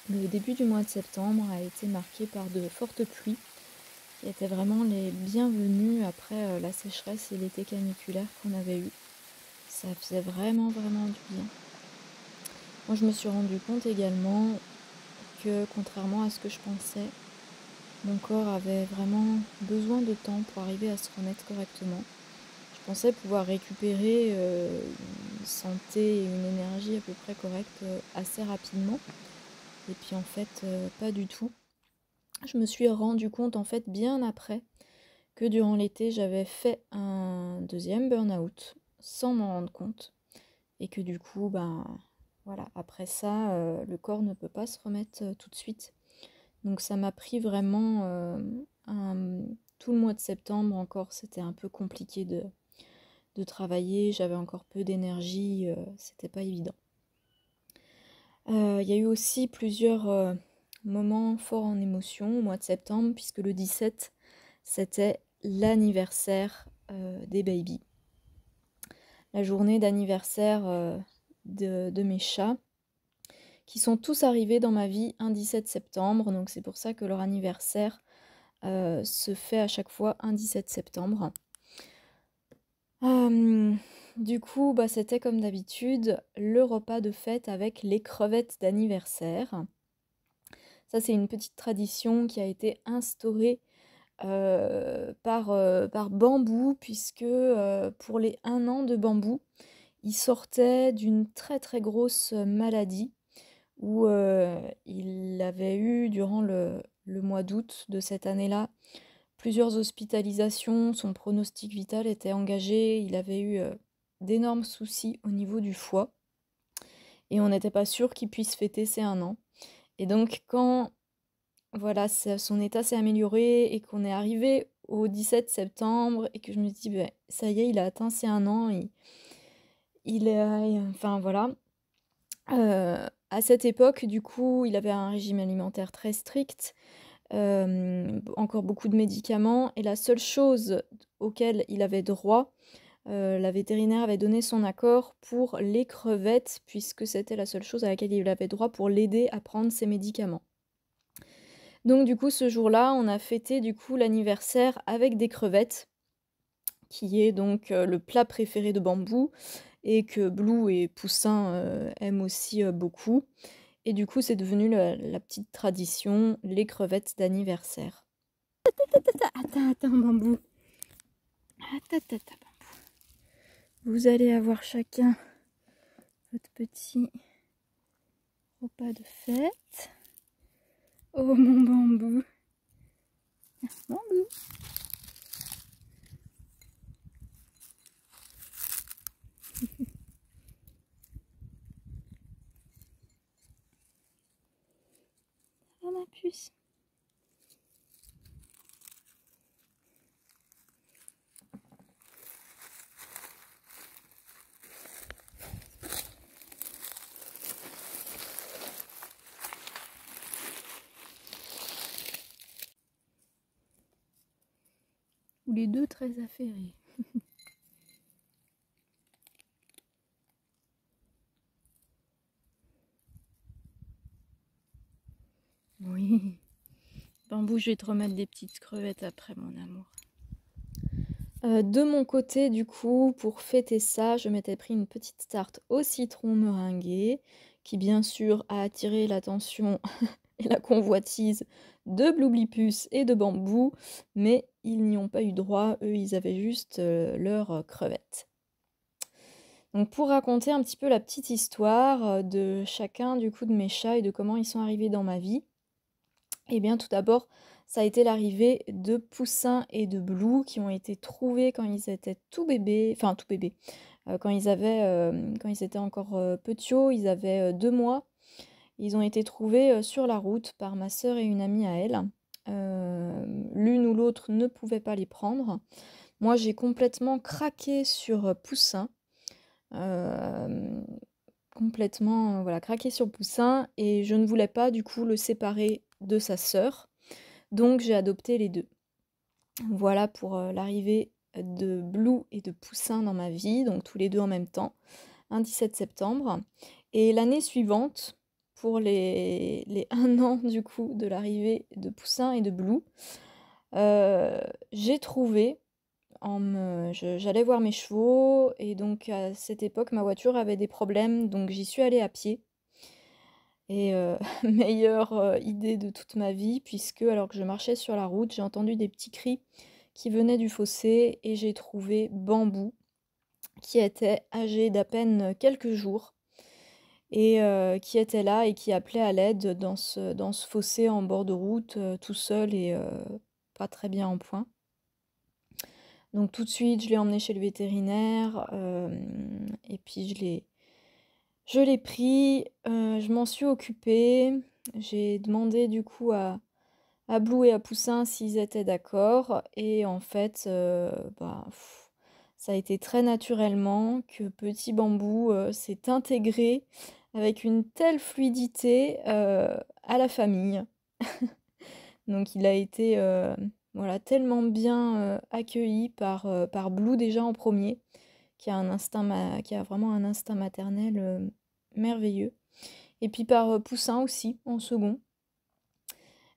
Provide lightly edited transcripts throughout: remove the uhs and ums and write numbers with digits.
Le début du mois de septembre a été marqué par de fortes pluies qui étaient vraiment les bienvenues après la sécheresse et l'été caniculaire qu'on avait eu. Ça faisait vraiment du bien. Moi, je me suis rendu compte également que, contrairement à ce que je pensais, mon corps avait vraiment besoin de temps pour arriver à se remettre correctement. Je pensais pouvoir récupérer une santé et une énergie à peu près correctes assez rapidement. Et puis en fait, pas du tout. Je me suis rendu compte en fait bien après que durant l'été, j'avais fait un deuxième burn-out sans m'en rendre compte. Et que du coup, voilà, après ça, le corps ne peut pas se remettre tout de suite. Donc ça m'a pris vraiment tout le mois de septembre encore, c'était un peu compliqué de travailler, j'avais encore peu d'énergie, c'était pas évident. Il y a eu aussi plusieurs moments forts en émotion au mois de septembre, puisque le 17, c'était l'anniversaire des babies. La journée d'anniversaire de mes chats, qui sont tous arrivés dans ma vie un 17 septembre, donc c'est pour ça que leur anniversaire se fait à chaque fois un 17 septembre. Du coup, c'était comme d'habitude le repas de fête avec les crevettes d'anniversaire. Ça, c'est une petite tradition qui a été instaurée par Bambou, puisque pour les 1 an de Bambou, il sortait d'une très très grosse maladie où il avait eu durant le mois d'août de cette année-là plusieurs hospitalisations, son pronostic vital était engagé, il avait eu d'énormes soucis au niveau du foie et on n'était pas sûr qu'il puisse fêter ses 1 an. Et donc quand voilà, son état s'est amélioré et qu'on est arrivé au 17 septembre et que je me dis ça y est, il a atteint ses 1 an, il est, enfin voilà. À cette époque, du coup, il avait un régime alimentaire très strict, encore beaucoup de médicaments et la seule chose auquel il avait droit, la vétérinaire avait donné son accord pour les crevettes puisque c'était la seule chose à laquelle il avait droit pour l'aider à prendre ses médicaments. Donc du coup, ce jour-là, on a fêté du coup l'anniversaire avec des crevettes, qui est donc le plat préféré de Bambou et que Blue et Poussin aiment aussi beaucoup. Et du coup, c'est devenu la petite tradition, les crevettes d'anniversaire. Attends, Bambou. Attends, Bambou. Vous allez avoir chacun votre petit repas de fête. Oh, mon Bambou. Bambou. Ça va, ma puce. Ou les deux très affairés. Oui. Bambou, je vais te remettre des petites crevettes après, mon amour. De mon côté, du coup, pour fêter ça, je m'étais pris une petite tarte au citron meringuée, qui bien sûr a attiré l'attention et la convoitise de Bloublipus et de Bambou, mais ils n'y ont pas eu droit, eux ils avaient juste leurs crevettes. Donc pour raconter un petit peu la petite histoire de chacun du coup de mes chats et de comment ils sont arrivés dans ma vie, eh bien tout d'abord ça a été l'arrivée de Poussin et de Blue qui ont été trouvés quand ils étaient tout bébés, quand ils étaient encore petits, ils avaient 2 mois. Ils ont été trouvés sur la route par ma sœur et une amie à elle. L'une ou l'autre ne pouvait pas les prendre. Moi, j'ai complètement craqué sur Poussin. Complètement, voilà, craqué sur Poussin. Et je ne voulais pas, du coup, le séparer de sa sœur. Donc, j'ai adopté les deux. Voilà pour l'arrivée de Blue et de Poussin dans ma vie. Donc, tous les deux en même temps. Un 17 septembre. Et l'année suivante, pour les 1 an du coup de l'arrivée de Poussin et de Blue, j'ai trouvé j'allais voir mes chevaux et donc à cette époque, ma voiture avait des problèmes, donc j'y suis allée à pied et meilleure, idée de toute ma vie puisque alors que je marchais sur la route, j'ai entendu des petits cris qui venaient du fossé et j'ai trouvé Bambou qui était âgé d'à peine quelques jours et qui était là et qui appelait à l'aide dans ce fossé en bord de route, tout seul et pas très bien en point. Donc tout de suite, je l'ai emmené chez le vétérinaire, et puis je l'ai pris, je m'en suis occupée. J'ai demandé du coup à Blue et à Poussin s'ils étaient d'accord et en fait, ça a été très naturellement que petit Bambou, s'est intégré avec une telle fluidité, à la famille. Donc il a été, voilà, tellement bien, accueilli par Blue déjà en premier, qui a vraiment un instinct maternel, merveilleux et puis par, Poussin aussi en second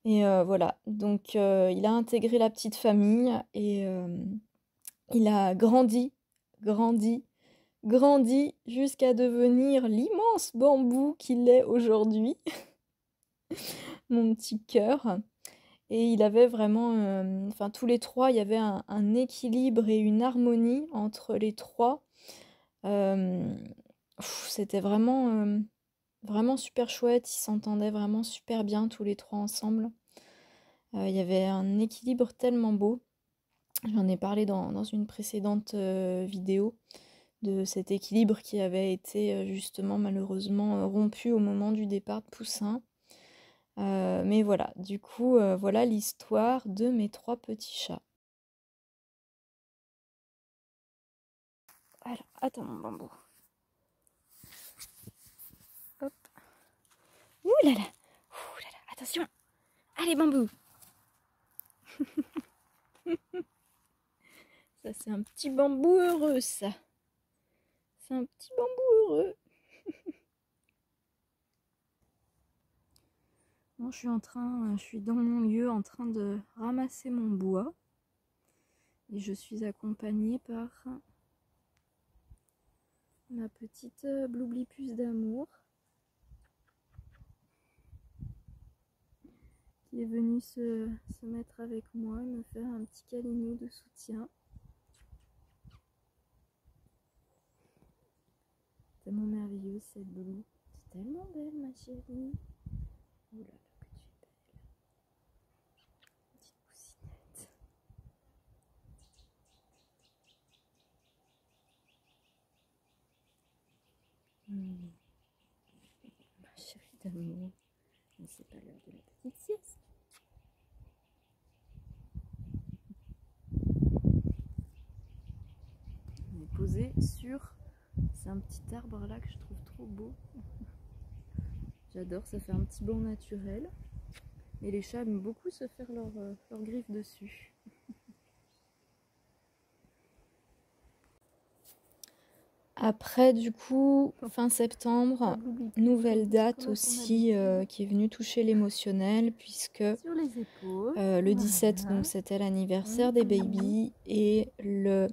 et voilà. Donc il a intégré la petite famille et il a grandi, grandi, grandi jusqu'à devenir l'immense Bambou qu'il est aujourd'hui, mon petit cœur. Et il avait vraiment, enfin tous les 3, il y avait un équilibre et une harmonie entre les 3. Hem, C'était vraiment, vraiment super chouette. Ils s'entendaient vraiment super bien tous les 3 ensemble. Il y avait un équilibre tellement beau. J'en ai parlé dans une précédente, vidéo de cet équilibre qui avait été, justement malheureusement, rompu au moment du départ de Poussin. Mais voilà, du coup, voilà l'histoire de mes 3 petits chats. Alors, attends mon Bambou. Hop. Ouh là là! Ouh là là! Attention! Allez Bambou! Ça c'est un petit Bambou heureux ça. C'est un petit Bambou heureux. Bon, je suis dans mon lieu en train de ramasser mon bois. Et je suis accompagnée par ma petite Bloublipuce d'amour qui est venue se mettre avec moi et me faire un petit câlinou de soutien. Tellement merveilleuse cette Blue. C'est tellement belle ma chérie. Oh là là que tu es belle. Petite poussinette. Ma chérie d'amour. Mais c'est pas l'heure de la petite sieste. On est posé sur... C'est un petit arbre là que je trouve trop beau. J'adore, ça fait un petit banc naturel. Et les chats aiment beaucoup se faire leurs griffes dessus. Après, du coup, fin septembre, nouvelle date aussi qui est venue toucher l'émotionnel puisque le 17, donc c'était l'anniversaire des babies et le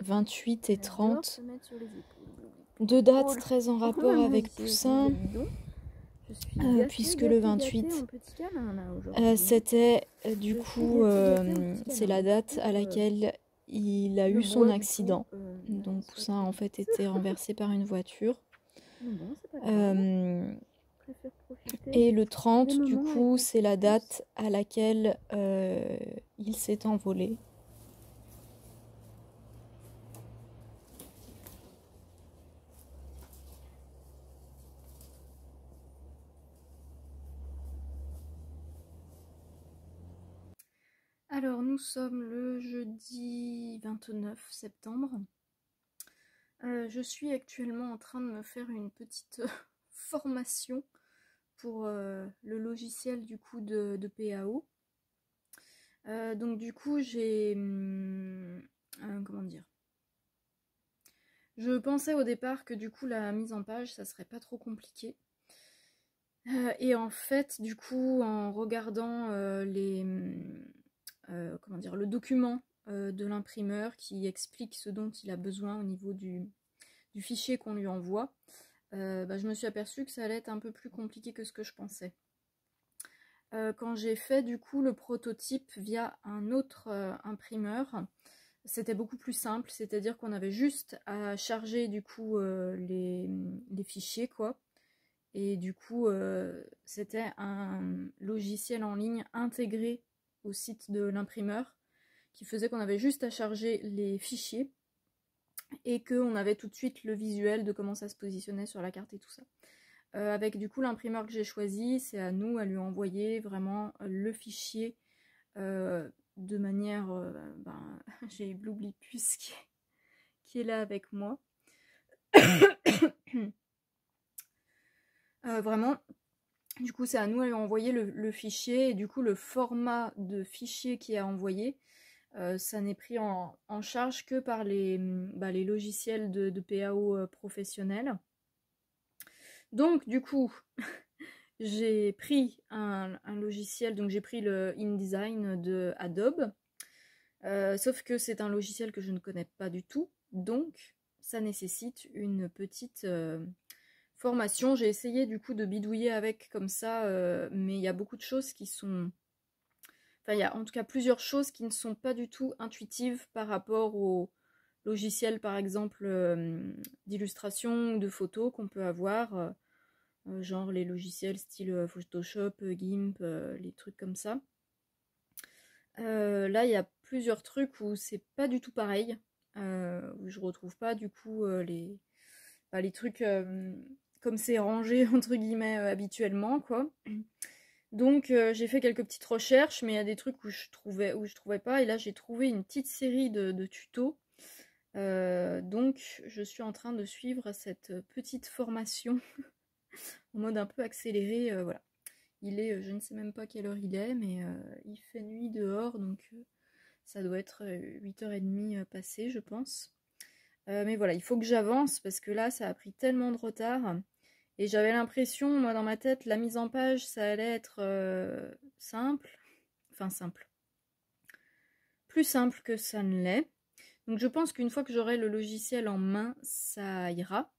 28 et 30, deux dates très en rapport avec Poussin, puisque le 28, c'était du coup, c'est la date à laquelle il a eu son accident. Donc Poussin en fait était renversé par une voiture. Et le 30, du coup, c'est la date à laquelle il s'est envolé. Alors, nous sommes le jeudi 29 septembre. Je suis actuellement en train de me faire une petite formation pour le logiciel du coup de PAO. Donc du coup, j'ai... comment dire? Je pensais au départ que du coup la mise en page, ça serait pas trop compliqué. Et en fait, du coup, en regardant comment dire, le document de l'imprimeur qui explique ce dont il a besoin au niveau du fichier qu'on lui envoie, bah, je me suis aperçue que ça allait être un peu plus compliqué que ce que je pensais. Quand j'ai fait du coup le prototype via un autre imprimeur, c'était beaucoup plus simple, c'est-à-dire qu'on avait juste à charger du coup les fichiers quoi. Et du coup, c'était un logiciel en ligne intégré au site de l'imprimeur qui faisait qu'on avait juste à charger les fichiers et qu'on avait tout de suite le visuel de comment ça se positionnait sur la carte et tout ça. Avec du coup l'imprimeur que j'ai choisi, c'est à nous à lui envoyer vraiment le fichier de manière... ben, j'ai Blueblipus qui est là avec moi. Vraiment, du coup c'est à nous à lui envoyer le fichier et du coup le format de fichier qui est envoyé, ça n'est pris en charge que par les logiciels de PAO professionnels. Donc du coup, j'ai pris un logiciel, donc j'ai pris le InDesign de Adobe, sauf que c'est un logiciel que je ne connais pas du tout, donc ça nécessite une petite formation. J'ai essayé du coup de bidouiller avec comme ça, mais il y a beaucoup de choses qui sont... Enfin, il y a en tout cas plusieurs choses qui ne sont pas du tout intuitives par rapport aux logiciels, par exemple, d'illustration ou de photos qu'on peut avoir, genre les logiciels style Photoshop, GIMP, les trucs comme ça. Là, il y a plusieurs trucs où c'est pas du tout pareil, où je retrouve pas du coup les trucs comme c'est rangé entre guillemets habituellement, quoi. Donc j'ai fait quelques petites recherches, mais il y a des trucs où je trouvais pas, et là j'ai trouvé une petite série de tutos. Donc je suis en train de suivre cette petite formation en mode un peu accéléré, voilà. Il est, je ne sais même pas quelle heure il est, mais il fait nuit dehors, donc ça doit être 8h30 passé, je pense. Mais voilà, il faut que j'avance, parce que là ça a pris tellement de retard. Et j'avais l'impression, moi dans ma tête, la mise en page, ça allait être simple. Enfin simple. Plus simple que ça ne l'est. Donc je pense qu'une fois que j'aurai le logiciel en main, ça ira.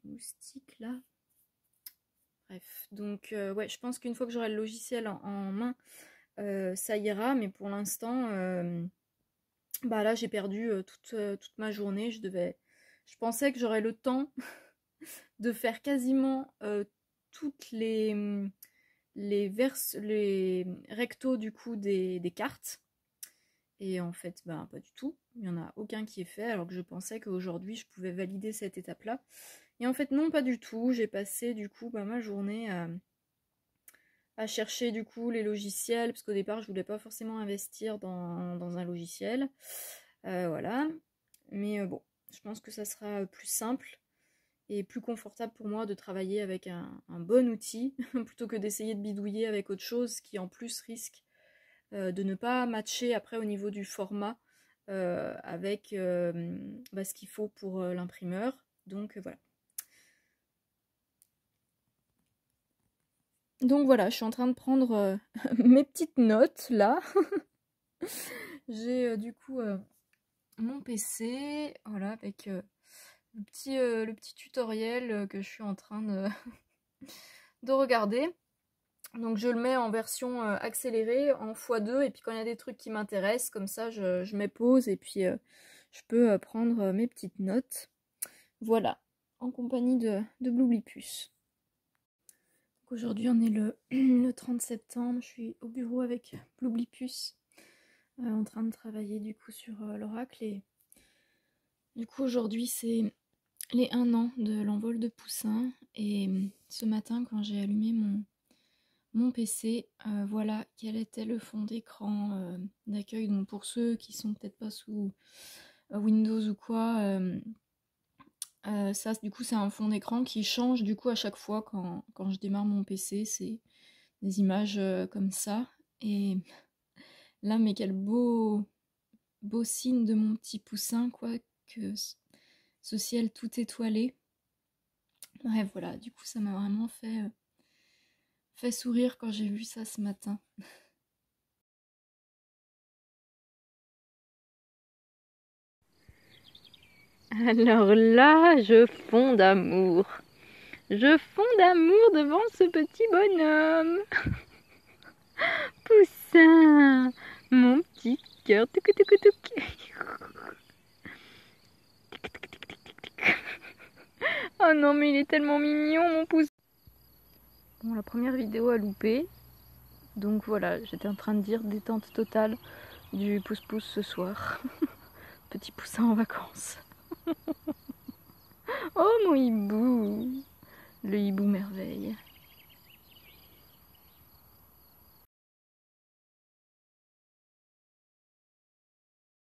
Des moustiques là. Bref, donc ouais, je pense qu'une fois que j'aurai le logiciel en main, ça ira. Mais pour l'instant, bah là j'ai perdu toute ma journée. Je pensais que j'aurais le temps de faire quasiment toutes les rectos du coup des cartes. Et en fait, bah, pas du tout. Il n'y en a aucun qui est fait, alors que je pensais qu'aujourd'hui je pouvais valider cette étape-là. Et en fait, non, pas du tout. J'ai passé du coup ma journée à chercher du coup les logiciels, parce qu'au départ je voulais pas forcément investir dans un logiciel. Voilà. Mais bon, je pense que ça sera plus simple et plus confortable pour moi de travailler avec un bon outil plutôt que d'essayer de bidouiller avec autre chose qui en plus risque de ne pas matcher après au niveau du format avec ce qu'il faut pour l'imprimeur. Donc voilà. Donc voilà, je suis en train de prendre mes petites notes là. J'ai du coup mon PC, voilà, avec le petit tutoriel que je suis en train de regarder. Donc je le mets en version accélérée, en x2, et puis quand il y a des trucs qui m'intéressent, comme ça je mets pause et puis je peux prendre mes petites notes. Voilà, en compagnie de Blueblipus. Aujourd'hui on est le 30 septembre, je suis au bureau avec Blueblipus, en train de travailler du coup sur l'oracle, et du coup aujourd'hui c'est les 1 an de l'envol de Poussin, et ce matin quand j'ai allumé mon PC, voilà quel était le fond d'écran d'accueil. Donc pour ceux qui sont peut-être pas sous Windows ou quoi, ça du coup c'est un fond d'écran qui change du coup à chaque fois quand je démarre mon PC. C'est des images comme ça, et là mais quel beau signe de mon petit poussin, quoi, que ce ciel tout étoilé. Bref, voilà, du coup ça m'a vraiment fait sourire quand j'ai vu ça ce matin. Alors là, je fonds d'amour. Je fonds d'amour devant ce petit bonhomme. Poussin, mon petit cœur. Touc, touc, touc. Oh non, mais il est tellement mignon, mon poussin. Bon, la première vidéo a loupé. Donc voilà, j'étais en train de dire détente totale du pouce-pouce ce soir. Petit poussin en vacances. Oh mon hibou, le hibou merveille.